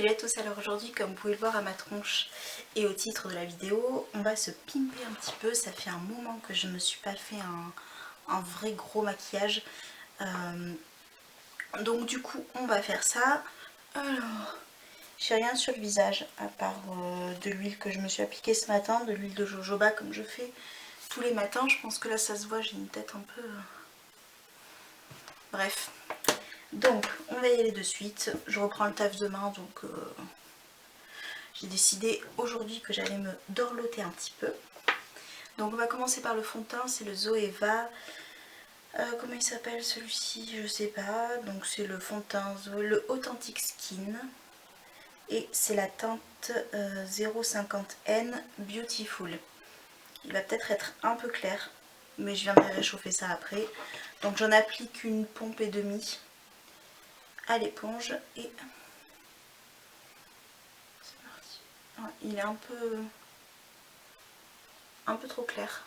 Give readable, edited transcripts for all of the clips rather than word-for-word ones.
Salut à tous, alors aujourd'hui comme vous pouvez le voir à ma tronche et au titre de la vidéo, on va se pimper un petit peu. Ça fait un moment que je ne me suis pas fait un vrai gros maquillage. Donc du coup on va faire ça. Alors, j'ai rien sur le visage à part de l'huile que je me suis appliquée ce matin, de l'huile de jojoba comme je fais tous les matins. Je pense que là ça se voit, j'ai une tête un peu... Bref. Donc on va y aller de suite. Je reprends le taf demain donc... J'ai décidé aujourd'hui que j'allais me dorloter un petit peu. Donc on va commencer par le fond de teint, c'est le Zoeva. Comment il s'appelle celui-ci? Je sais pas. Donc c'est le fond de teint Zoe, le Authentic Skin. Et c'est la teinte 050N Beautiful. Il va peut-être être un peu clair, mais je viendrai réchauffer ça après. Donc j'en applique une pompe et demie à l'éponge et... il est un peu trop clair,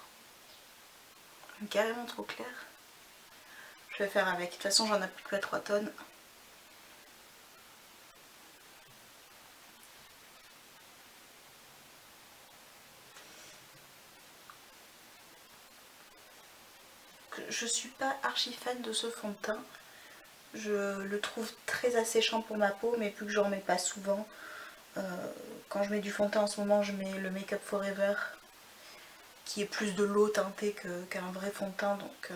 carrément trop clair. Je vais faire avec, de toute façon j'en applique pas 3 tonnes. Je suis pas archi fan de ce fond de teint, je le trouve très asséchant pour ma peau, mais vu que j'en mets pas souvent, quand je mets du fond de teint en ce moment je mets le Make Up Forever qui est plus de l'eau teintée qu'un vrai fond de teint, donc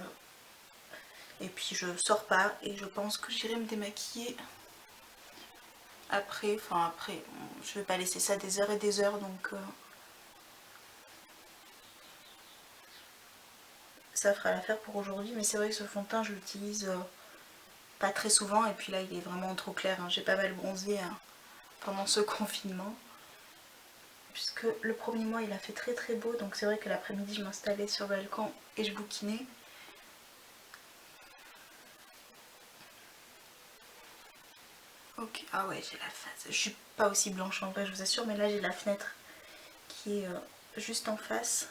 et puis je sors pas et je pense que j'irai me démaquiller après, enfin après, je vais pas laisser ça des heures et des heures, donc ça fera l'affaire pour aujourd'hui. Mais c'est vrai que ce fond de teint je l'utilise pas très souvent, et puis là il est vraiment trop clair, hein. J'ai pas mal bronzé pendant ce confinement, puisque le premier mois il a fait très très beau, donc c'est vrai que l'après-midi je m'installais sur le balcon et je bouquinais. Ok, ah ouais, j'ai la face, je suis pas aussi blanche en vrai je vous assure, mais là j'ai la fenêtre qui est juste en face.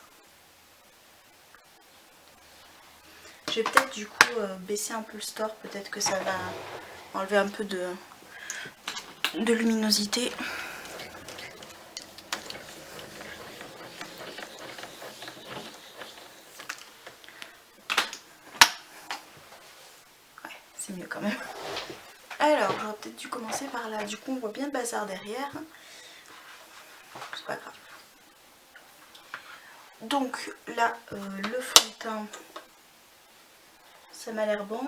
Je vais peut-être du coup baisser un peu le store, peut-être que ça va enlever un peu de luminosité. Ouais, c'est mieux quand même. Alors, j'aurais peut-être dû commencer par là. Du coup, on voit bien le bazar derrière. C'est pas grave. Donc là, le fond de teint, ça m'a l'air bon.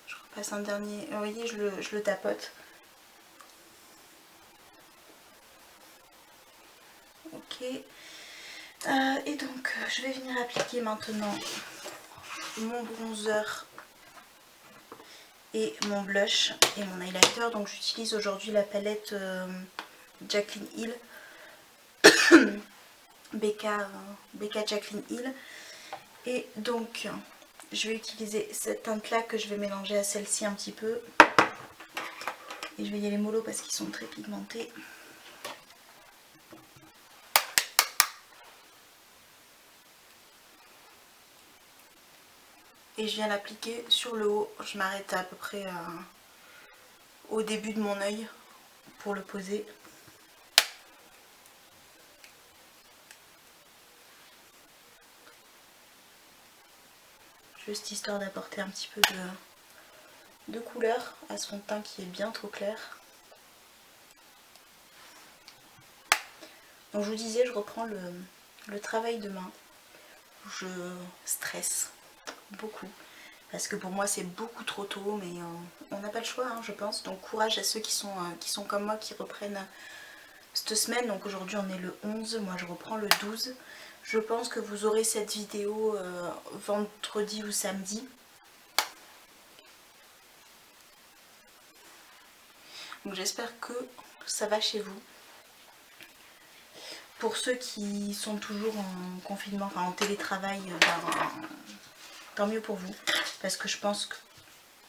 Je repasse un dernier. Vous voyez, je le tapote. Ok. Et donc, je vais venir appliquer maintenant mon bronzer et mon blush et mon highlighter. Donc, j'utilise aujourd'hui la palette Jaclyn Hill. BK Jaclyn Hill. Et donc, je vais utiliser cette teinte là que je vais mélanger à celle-ci un petit peu. Et je vais y aller mollo parce qu'ils sont très pigmentés. Et je viens l'appliquer sur le haut. Je m'arrête à peu près au début de mon œil pour le poser. Juste histoire d'apporter un petit peu de couleur à ce fond de teint qui est bien trop clair. Donc je vous disais, je reprends le travail de main. Je stresse beaucoup parce que pour moi c'est beaucoup trop tôt, mais on n'a pas le choix, hein, je pense. Donc courage à ceux qui sont comme moi, qui reprennent cette semaine. Donc aujourd'hui on est le 11, moi je reprends le 12. Je pense que vous aurez cette vidéo vendredi ou samedi. Donc j'espère que ça va chez vous. Pour ceux qui sont toujours en confinement, enfin en télétravail, tant mieux pour vous. Parce que je pense que,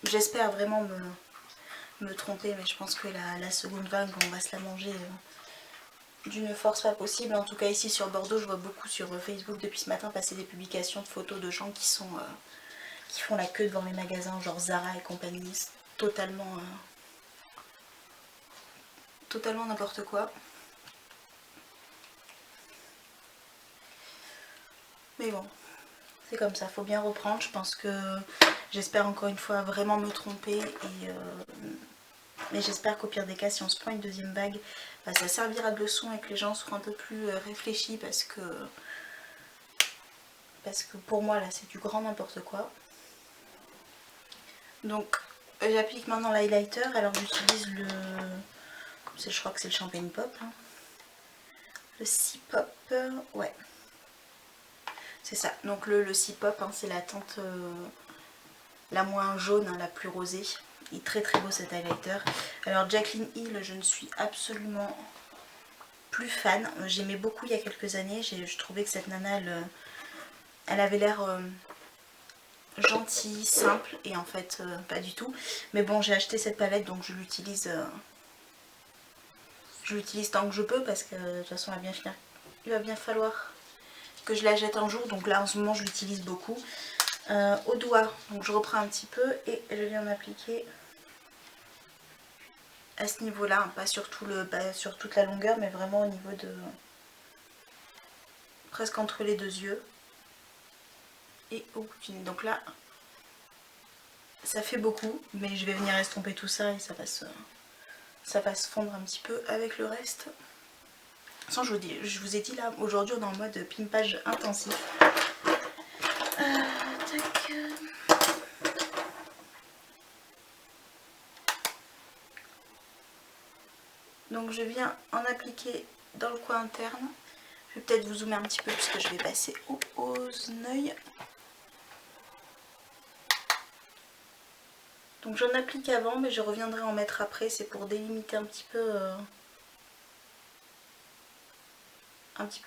j'espère vraiment me tromper, mais je pense que la seconde vague, on va se la manger d'une force pas possible. En tout cas ici sur Bordeaux, je vois beaucoup sur Facebook depuis ce matin passer des publications de photos de gens qui font la queue devant les magasins, genre Zara et compagnie, totalement totalement n'importe quoi. Mais bon, c'est comme ça, faut bien reprendre. Je pense que j'espère encore une fois vraiment me tromper. Mais j'espère qu'au pire des cas, si on se prend une deuxième vague, bah, ça servira de leçon et que les gens seront un peu plus réfléchis parce que pour moi là c'est du grand n'importe quoi. Donc j'applique maintenant l'highlighter. Alors j'utilise je crois que c'est le Champagne Pop. Hein. Le C-Pop, ouais. C'est ça. Donc le C-Pop, hein, c'est la teinte la moins jaune, hein, la plus rosée. Il est très très beau cet highlighter. Alors Jaclyn Hill, je ne suis absolument plus fan. J'aimais beaucoup il y a quelques années. Je trouvais que cette nana, elle avait l'air gentille, simple, et en fait pas du tout. Mais bon, j'ai acheté cette palette, donc je l'utilise tant que je peux, parce que de toute façon il va bien falloir que je la jette un jour. Donc là en ce moment je l'utilise beaucoup. Au doigt, donc je reprends un petit peu et je viens m'appliquer à ce niveau là, hein, pas sur toute la longueur, mais vraiment au niveau de presque entre les deux yeux et au bout du nez. Donc là ça fait beaucoup, mais je vais venir estomper tout ça et ça va se fondre un petit peu avec le reste. Sans, je vous ai dit là, aujourd'hui on est en mode pimpage intensif. Tac. Donc je viens en appliquer dans le coin interne. Je vais peut-être vous zoomer un petit peu puisque je vais passer aux œils. Donc j'en applique avant, mais je reviendrai en mettre après. C'est pour délimiter un petit peu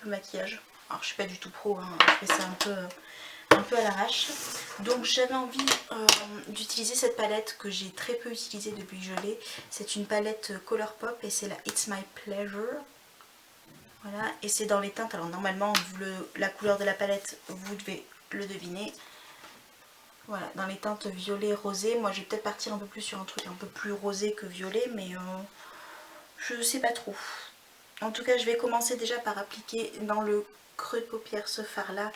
maquillage. Alors je suis pas du tout pro, hein. Je fais ça un peu à l'arrache. Donc j'avais envie d'utiliser cette palette que j'ai très peu utilisée depuis que je l'ai. C'est une palette Colourpop et c'est la It's My Pleasure. Voilà, et c'est dans les teintes. Alors normalement, vu la couleur de la palette, vous devez le deviner. Voilà, dans les teintes violet rosé. Moi je vais peut-être partir un peu plus sur un truc un peu plus rosé que violet, mais je sais pas trop. En tout cas, je vais commencer déjà par appliquer dans le creux de paupière ce fard là,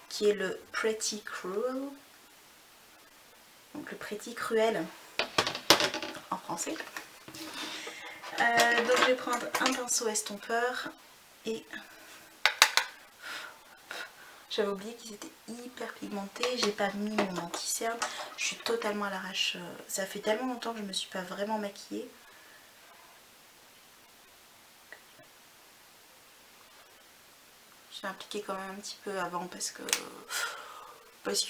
qui est le Pretty Cruel. Donc le Pretty Cruel en français. Donc je vais prendre un pinceau estompeur et j'avais oublié qu'ils étaient hyper pigmentés. J'ai pas mis mon anti-cerne. Je suis totalement à l'arrache. Ça fait tellement longtemps que je me suis pas vraiment maquillée. J'ai appliqué quand même un petit peu avant parce que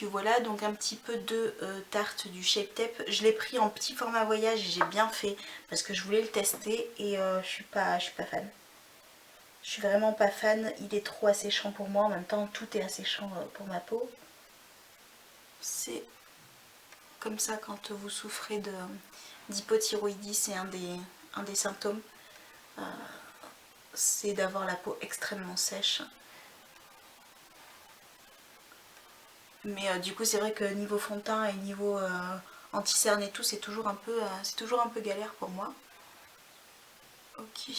voilà. Donc un petit peu de tarte du Shape Tape. Je l'ai pris en petit format voyage et j'ai bien fait parce que je voulais le tester et je suis pas fan. Je suis vraiment pas fan, il est trop asséchant pour moi, en même temps tout est asséchant pour ma peau. C'est comme ça quand vous souffrez d'hypothyroïdie, c'est un des symptômes. C'est d'avoir la peau extrêmement sèche. Mais du coup c'est vrai que niveau fond de teint et niveau anti-cerne et tout, c'est toujours un peu galère pour moi. Ok,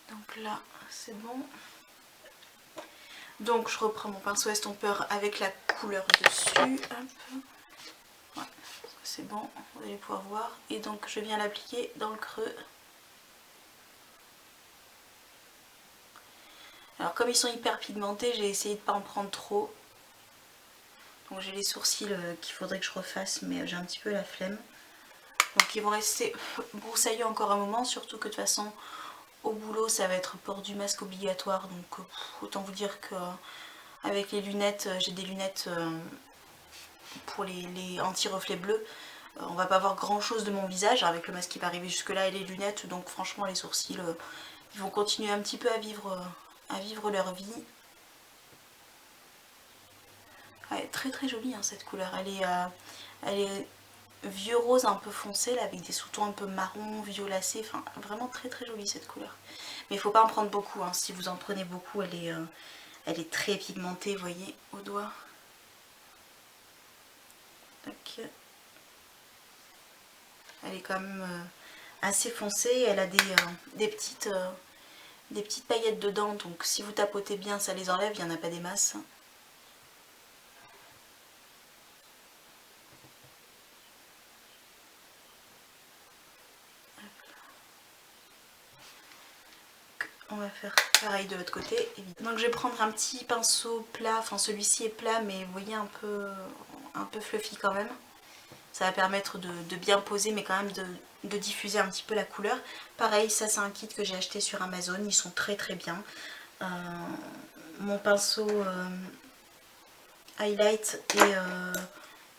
donc là c'est bon. Donc je reprends mon pinceau estompeur avec la couleur dessus. Ouais, c'est bon, vous allez pouvoir voir. Et donc je viens l'appliquer dans le creux. Alors comme ils sont hyper pigmentés, j'ai essayé de ne pas en prendre trop. Donc j'ai les sourcils qu'il faudrait que je refasse, mais j'ai un petit peu la flemme. Donc ils vont rester broussailleux encore un moment, surtout que de toute façon au boulot ça va être port du masque obligatoire. Donc autant vous dire que avec les lunettes, j'ai des lunettes pour les anti-reflets bleus. On va pas voir grand chose de mon visage avec le masque qui va arriver jusque là et les lunettes, donc franchement les sourcils ils vont continuer un petit peu à vivre leur vie. Ouais, très très jolie hein, cette couleur, elle est vieux rose un peu foncé là, avec des sous-tons un peu marron, violacé, enfin vraiment très très jolie cette couleur. Mais il faut pas en prendre beaucoup, hein. Si vous en prenez beaucoup elle est très pigmentée, vous voyez, au doigt. Tac. Elle est quand même assez foncée. Elle a des petites paillettes dedans, donc si vous tapotez bien ça les enlève, il n'y en a pas des masses. On va faire pareil de l'autre côté. Donc je vais prendre un petit pinceau plat, enfin celui-ci est plat mais vous voyez un peu fluffy quand même. Ça va permettre de bien poser mais quand même de diffuser un petit peu la couleur. Pareil, ça c'est un kit que j'ai acheté sur Amazon, ils sont très très bien. Mon pinceau highlight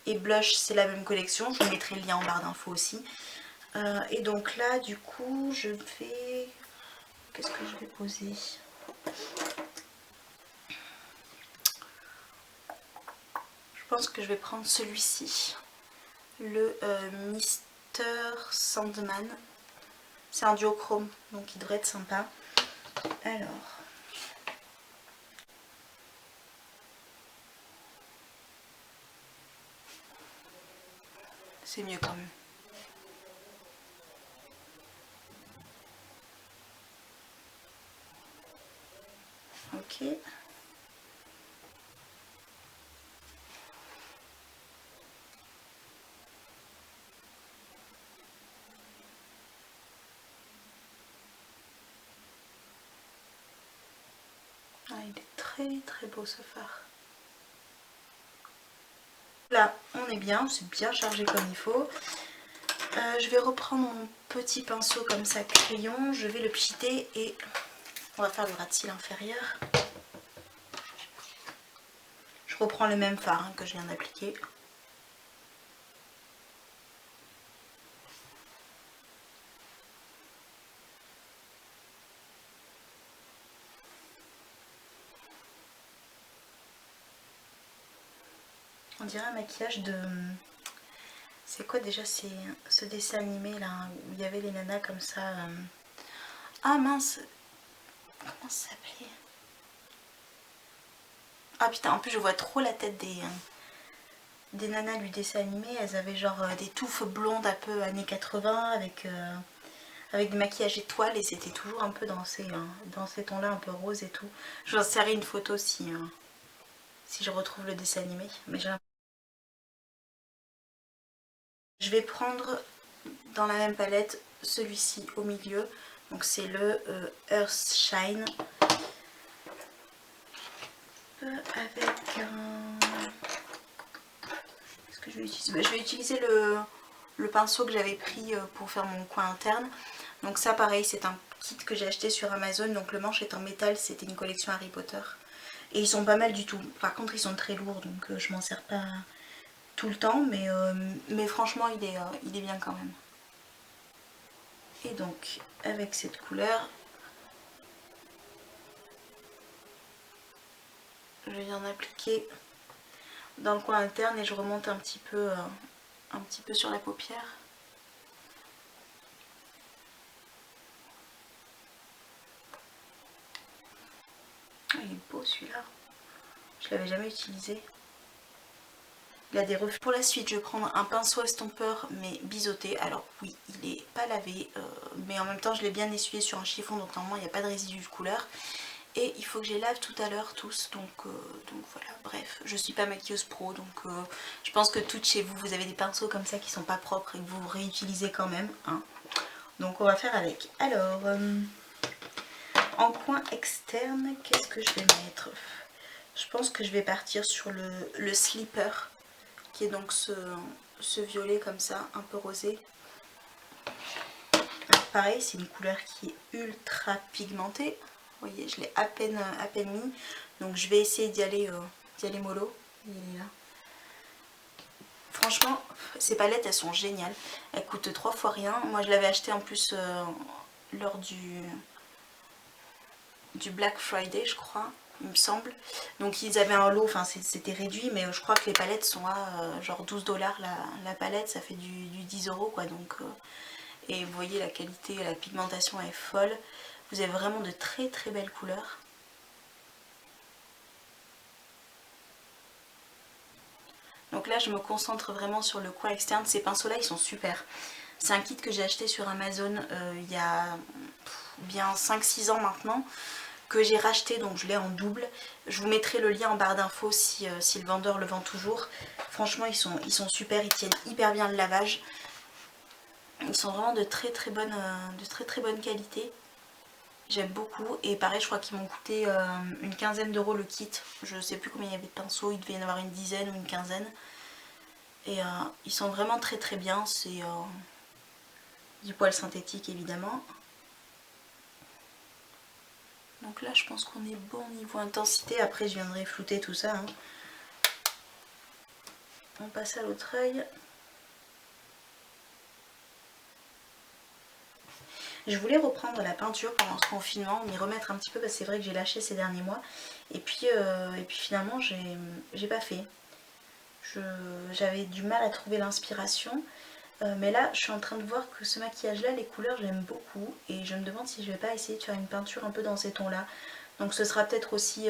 et blush c'est la même collection, je vous mettrai le lien en barre d'infos aussi. Et donc là du coup je vais... Qu'est-ce que je vais poser? Je pense que je vais prendre celui-ci, le Mr Sandman. C'est un duochrome, donc il devrait être sympa. Alors, c'est mieux quand même. Ok. Ah, il est très très beau ce fard. Là, on est bien, c'est bien chargé comme il faut. Je vais reprendre mon petit pinceau comme ça, crayon. Je vais le pchiter et on va faire le ras de cils inférieur. Je reprends le même fard que je viens d'appliquer. On dirait un maquillage de... C'est quoi déjà ce dessin animé là où il y avait les nanas comme ça Ah mince, comment ça s'appelait? Ah putain, en plus je vois trop la tête des nanas du dessin animé. Elles avaient genre des touffes blondes un peu années 80 avec des maquillages étoiles et c'était toujours un peu dans ces tons là un peu rose et tout. Je vous insérerai une photo si je retrouve le dessin animé. Mais je vais prendre dans la même palette celui-ci au milieu. Donc c'est le Earth Shine. Avec un... Qu'est-ce que je vais utiliser? Je vais utiliser le pinceau que j'avais pris pour faire mon coin interne. Donc ça pareil, c'est un kit que j'ai acheté sur Amazon. Donc le manche est en métal, c'était une collection Harry Potter. Et ils sont pas mal du tout. Par contre ils sont très lourds, donc je m'en sers pas tout le temps. Mais franchement il est bien quand même. Et donc avec cette couleur, je viens d'appliquer dans le coin interne et je remonte un petit peu sur la paupière. Il est beau celui-là. Je l'avais jamais utilisé. Il a des reflets. Pour la suite, je vais prendre un pinceau estompeur mais biseauté. Alors oui, il n'est pas lavé, mais en même temps je l'ai bien essuyé sur un chiffon, donc normalement il n'y a pas de résidu de couleur. Et il faut que je les lave tout à l'heure tous, donc voilà, bref, je suis pas maquilleuse pro, donc je pense que toutes chez vous, vous avez des pinceaux comme ça qui sont pas propres et que vous réutilisez quand même, hein. Donc on va faire avec. Alors, en coin externe, qu'est-ce que je vais mettre? Je pense que je vais partir sur le Slipper, qui est donc ce violet comme ça, un peu rosé. Pareil, c'est une couleur qui est ultra pigmentée. Vous voyez, je l'ai à peine mis. Donc je vais essayer d'y aller mollo. Il est là. Franchement, ces palettes, elles sont géniales. Elles coûtent 3 fois rien. Moi, je l'avais acheté en plus lors du Black Friday, je crois, il me semble. Donc ils avaient un lot, enfin c'était réduit, mais je crois que les palettes sont à genre 12 $ la palette, ça fait du 10 € quoi. Donc, et vous voyez la qualité, la pigmentation est folle. Vous avez vraiment de très très belles couleurs. Donc là je me concentre vraiment sur le coin externe. Ces pinceaux là ils sont super. C'est un kit que j'ai acheté sur Amazon il y a bien 5-6 ans maintenant, que j'ai racheté, donc je l'ai en double. Je vous mettrai le lien en barre d'infos si le vendeur le vend toujours. Franchement ils sont super, ils tiennent hyper bien le lavage. Ils sont vraiment de très très bonne qualité. J'aime beaucoup, et pareil je crois qu'ils m'ont coûté une quinzaine d'euros le kit. Je sais plus combien il y avait de pinceaux, il devait y en avoir une dizaine ou une quinzaine. Et ils sont vraiment très très bien, c'est du poil synthétique évidemment. Donc là je pense qu'on est bon niveau intensité, après je viendrai flouter tout ça. Hein. On passe à l'autre œil. Je voulais reprendre la peinture pendant ce confinement, m'y remettre un petit peu parce que c'est vrai que j'ai lâché ces derniers mois. Et puis finalement j'ai pas fait. J'avais du mal à trouver l'inspiration. Mais là je suis en train de voir que ce maquillage là, les couleurs j'aime beaucoup. Et je me demande si je vais pas essayer de faire une peinture un peu dans ces tons là. Donc ce sera peut-être aussi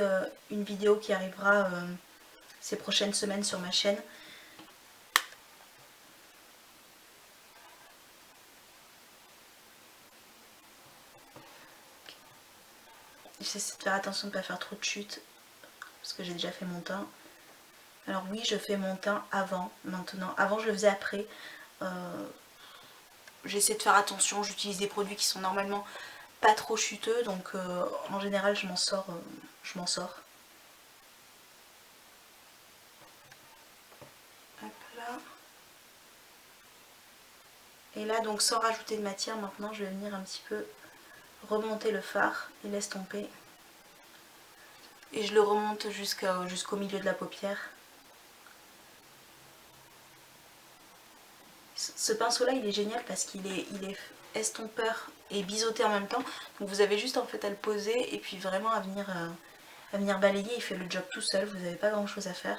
une vidéo qui arrivera ces prochaines semaines sur ma chaîne. J'essaie de faire attention de ne pas faire trop de chutes parce que j'ai déjà fait mon teint. Alors oui, je fais mon teint avant, maintenant. Avant je le faisais après. J'essaie de faire attention, j'utilise des produits qui sont normalement pas trop chuteux, donc en général je m'en sors. Hop là. Et là donc sans rajouter de matière, maintenant je vais venir un petit peu remonter le fard et l'estomper. Et je le remonte jusqu'au milieu de la paupière. Ce pinceau là il est génial parce qu'il est estompeur et biseauté en même temps. Donc vous avez juste en fait à le poser et puis vraiment à venir balayer, il fait le job tout seul, vous n'avez pas grand chose à faire.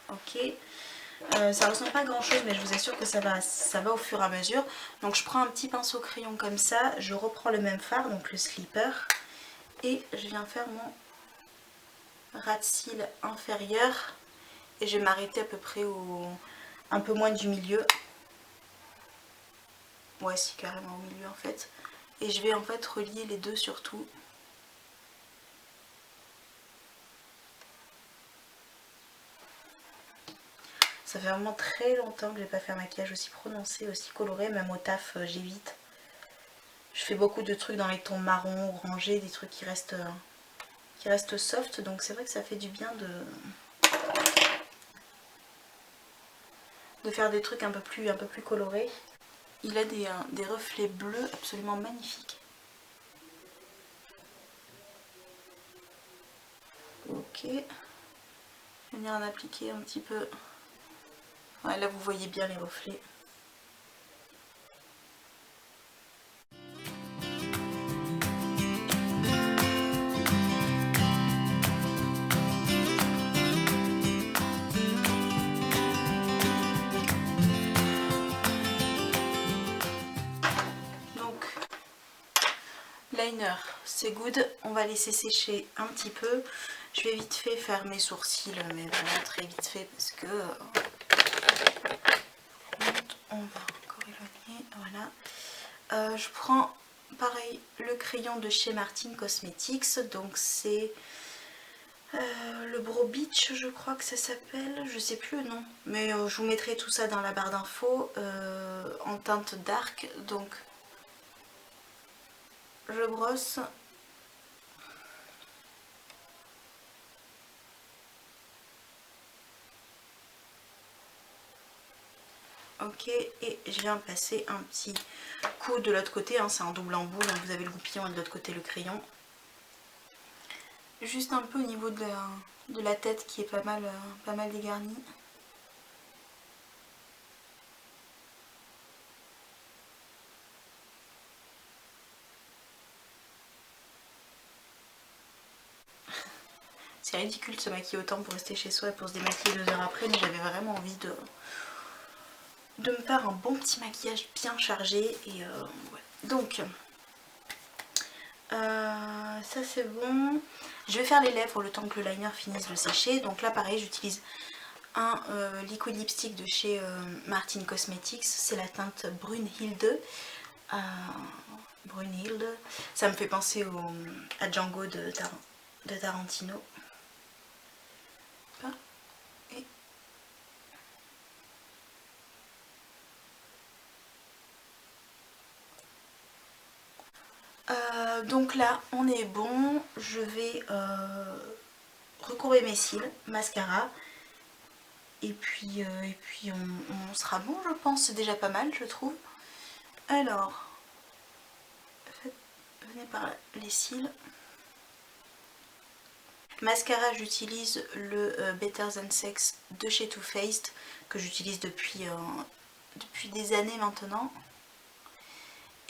Ok, ça ressemble pas à grand chose mais je vous assure que ça va au fur et à mesure. Donc je prends un petit pinceau crayon comme ça, je reprends le même fard, donc le slipper, et je viens faire mon ras de cils inférieur et je vais m'arrêter à peu près un peu moins du milieu. Ouais, si, carrément au milieu en fait. Et je vais en fait relier les deux surtout. Ça fait vraiment très longtemps que j'ai pas fait un maquillage aussi prononcé, aussi coloré, même au taf j'évite. Je fais beaucoup de trucs dans les tons marron, orangés, des trucs qui restent soft, donc c'est vrai que ça fait du bien de faire des trucs un peu plus colorés. Il a des reflets bleus absolument magnifiques. Ok. Je vais venir en appliquer un petit peu. Ouais, là vous voyez bien les reflets. Donc, liner, c'est good. On va laisser sécher un petit peu. Je vais vite fait faire mes sourcils, mais vraiment très vite fait parce que on va encore éloigner. Voilà. Je prends pareil le crayon de chez Martine Cosmetics. Donc c'est le Brow Beach, je crois que ça s'appelle. Je sais plus le nom, mais je vous mettrai tout ça dans la barre d'infos en teinte dark. Donc je brosse. Ok, et je viens passer un petit coup de l'autre côté, hein, c'est un double embout, donc vous avez le goupillon et de l'autre côté le crayon. Juste un peu au niveau de la tête qui est pas mal dégarnie. C'est ridicule de se maquiller autant pour rester chez soi et pour se démaquiller 2 heures après, mais j'avais vraiment envie de me faire un bon petit maquillage bien chargé. Et ouais. Donc ça c'est bon. Je vais faire les lèvres le temps que le liner finisse de sécher. Donc là pareil, j'utilise un liquid lipstick de chez Martin Cosmetics. C'est la teinte Brunhilde. Brunhilde. Ça me fait penser à Django de Tarantino. Et donc là on est bon. Je vais recourber mes cils, mascara, et puis on sera bon, je pense. C'est déjà pas mal, je trouve. Alors venez par là, les cils. Mascara, j'utilise le Better Than Sex de chez Too Faced, que j'utilise depuis des années maintenant.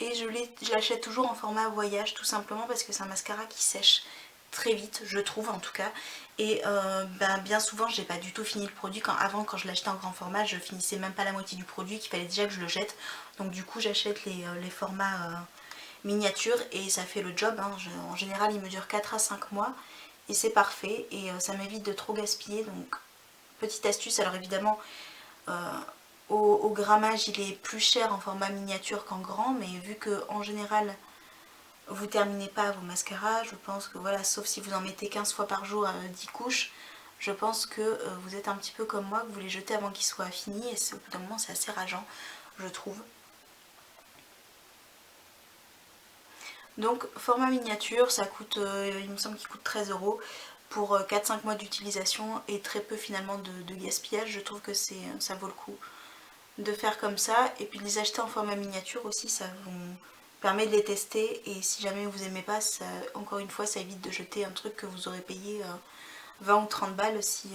Et je l'achète toujours en format voyage, tout simplement parce que c'est un mascara qui sèche très vite, je trouve en tout cas. Et bien souvent j'ai pas du tout fini le produit. Avant, quand je l'achetais en grand format, je finissais même pas la moitié du produit, qu'il fallait déjà que je le jette. Donc du coup j'achète les formats miniatures et ça fait le job, hein. En général il me dure 4 à 5 mois et c'est parfait, et ça m'évite de trop gaspiller. Donc petite astuce. Alors évidemment au grammage il est plus cher en format miniature qu'en grand, mais vu que en général vous terminez pas vos mascaras, je pense que voilà, sauf si vous en mettez 15 fois par jour 10 couches, je pense que vous êtes un petit peu comme moi, que vous les jetez avant qu'ils soient finis, et au bout d'un moment c'est assez rageant, je trouve. Donc format miniature, ça coûte, il me semble qu'il coûte 13 € pour 4-5 mois d'utilisation et très peu finalement de gaspillage. Je trouve que ça vaut le coup de faire comme ça, et puis de les acheter en format miniature aussi, ça vous permet de les tester, et si jamais vous aimez pas, ça, encore une fois ça évite de jeter un truc que vous aurez payé 20 ou 30 balles. Si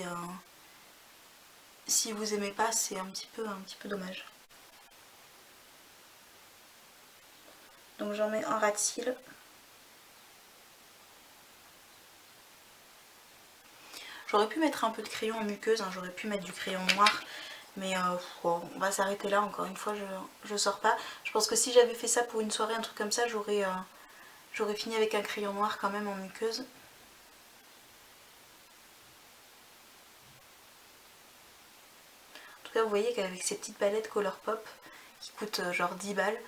vous aimez pas, c'est un petit peu dommage. Donc j'en mets un ras de cils. J'aurais pu mettre un peu de crayon en muqueuse, hein, j'aurais pu mettre du crayon noir, mais bon, on va s'arrêter là. Encore une fois, je sors pas. Je pense que si j'avais fait ça pour une soirée, un truc comme ça, j'aurais fini avec un crayon noir quand même en muqueuse. En tout cas, vous voyez qu'avec ces petites palettes Colourpop qui coûtent genre 10 balles,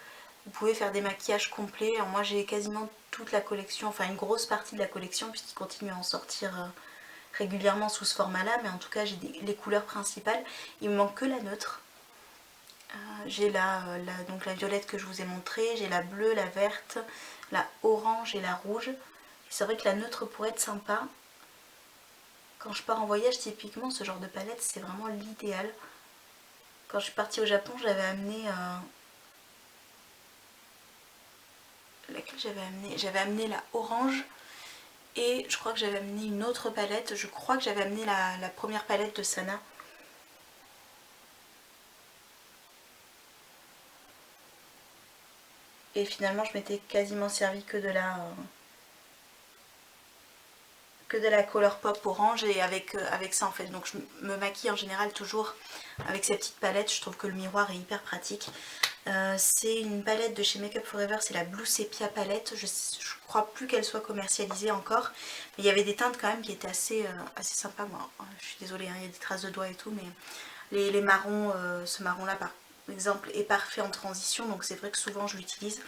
vous pouvez faire des maquillages complets. Alors moi j'ai quasiment toute la collection, enfin une grosse partie de la collection, puisqu'ils continuent à en sortir régulièrement sous ce format là, mais en tout cas j'ai les couleurs principales. Il me manque que la neutre. J'ai donc la violette que je vous ai montrée, j'ai la bleue, la verte, la orange et la rouge. C'est vrai que la neutre pourrait être sympa. Quand je pars en voyage, typiquement ce genre de palette c'est vraiment l'idéal. Quand je suis partie au Japon, j'avais amené laquelle j'avais amené la orange, et je crois que j'avais amené une autre palette. Je crois que j'avais amené la première palette de Sana. Et finalement je m'étais quasiment servi que de la Colourpop orange, et avec ça en fait. Donc je me maquille en général toujours avec ces petites palettes. Je trouve que le miroir est hyper pratique. C'est une palette de chez Make Up For Ever, c'est la Blue Sepia palette. Je crois plus qu'elle soit commercialisée encore, mais il y avait des teintes quand même qui étaient assez sympas. Bon, je suis désolée, hein, il y a des traces de doigts et tout, mais les marrons, ce marron là par exemple est parfait en transition, donc c'est vrai que souvent je l'utilise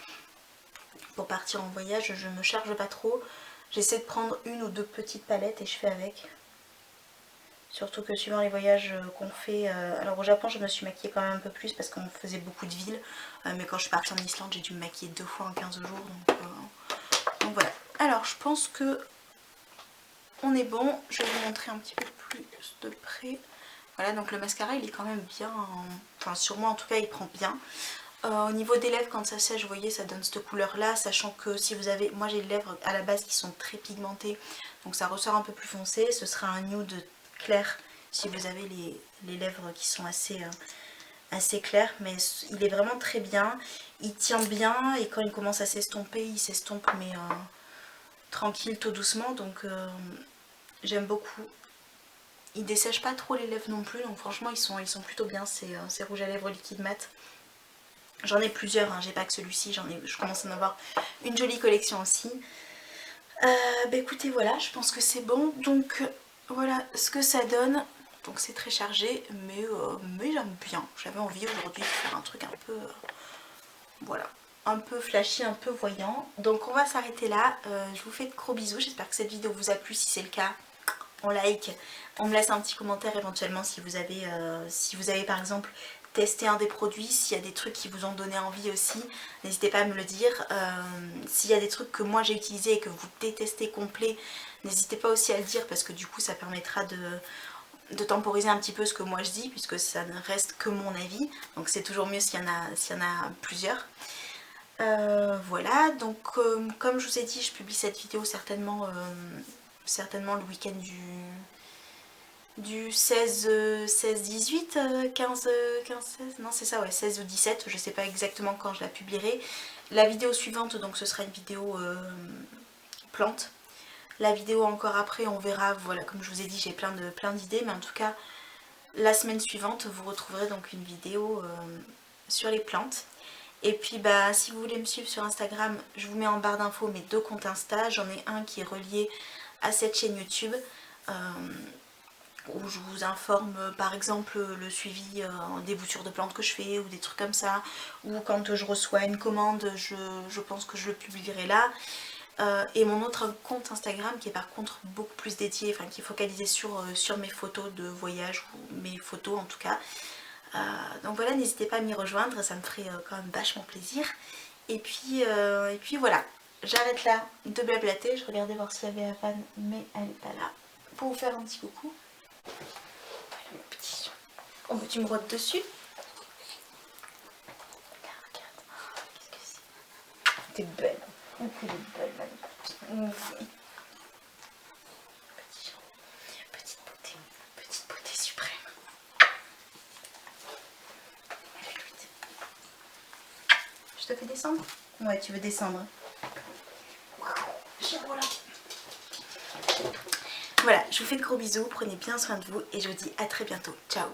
pour partir en voyage. Je me charge pas trop, j'essaie de prendre une ou deux petites palettes et je fais avec. Surtout que suivant les voyages qu'on fait, alors au Japon je me suis maquillée quand même un peu plus parce qu'on faisait beaucoup de villes, mais quand je suis partie en Islande j'ai dû me maquiller 2 fois en 15 jours, donc voilà. Alors je pense que on est bon, je vais vous montrer un petit peu plus de près. Voilà, donc le mascara il est quand même bien, enfin sur moi en tout cas il prend bien. Au niveau des lèvres, quand ça sèche, vous voyez ça donne cette couleur là, sachant que si vous avez, moi j'ai les lèvres à la base qui sont très pigmentées, donc ça ressort un peu plus foncé. Ce sera un nude clair si vous avez les lèvres qui sont assez claires, mais il est vraiment très bien, il tient bien, et quand il commence à s'estomper, il s'estompe mais tranquille, tout doucement, donc j'aime beaucoup. Ils dessèchent pas trop les lèvres non plus, donc franchement ils sont plutôt bien ces rouges à lèvres liquide mat. J'en ai plusieurs, hein, j'ai pas que celui-ci, je commence à en avoir une jolie collection aussi. Bah écoutez, voilà, je pense que c'est bon. Donc voilà ce que ça donne. Donc c'est très chargé, mais j'aime bien. J'avais envie aujourd'hui de faire un truc un peu, voilà, un peu flashy, un peu voyant. Donc on va s'arrêter là. Je vous fais de gros bisous. J'espère que cette vidéo vous a plu. Si c'est le cas, on like, on me laisse un petit commentaire éventuellement si vous avez par exemple testé un des produits, s'il y a des trucs qui vous ont donné envie aussi, n'hésitez pas à me le dire. S'il y a des trucs que moi j'ai utilisés et que vous détestez complet, n'hésitez pas aussi à le dire parce que du coup ça permettra de temporiser un petit peu ce que moi je dis puisque ça ne reste que mon avis, donc c'est toujours mieux s'il y en a plusieurs. Voilà, donc comme je vous ai dit, je publie cette vidéo certainement le week-end du 16, 18, 15, 16, non c'est ça, ouais, 16 ou 17, je sais pas exactement quand je la publierai. La vidéo suivante, donc ce sera une vidéo plante. La vidéo encore après, on verra, voilà, comme je vous ai dit, j'ai plein d'idées, mais en tout cas, la semaine suivante, vous retrouverez donc une vidéo sur les plantes. Et puis bah si vous voulez me suivre sur Instagram, je vous mets en barre d'infos mes 2 comptes Insta. J'en ai un qui est relié à cette chaîne YouTube où je vous informe par exemple le suivi des boutures de plantes que je fais ou des trucs comme ça, ou quand je reçois une commande, je pense que je le publierai là. Et mon autre compte Instagram qui est par contre beaucoup plus dédié, enfin qui est focalisé sur mes photos de voyage, ou mes photos en tout cas. Donc voilà, n'hésitez pas à m'y rejoindre, ça me ferait quand même vachement plaisir. Et puis voilà, j'arrête là de blablater. Je regardais voir s'il y avait Havane, mais elle n'est pas là. Pour vous faire un petit coucou. Voilà mon petit. Oh, bah, tu me rotes dessus. Regarde. Oh, qu'est-ce que c'est? T'es belle. Oh, elle est belle, ma petite beauté suprême. Je te fais descendre? Ouais, tu veux descendre. Voilà, je vous fais de gros bisous, prenez bien soin de vous et je vous dis à très bientôt. Ciao!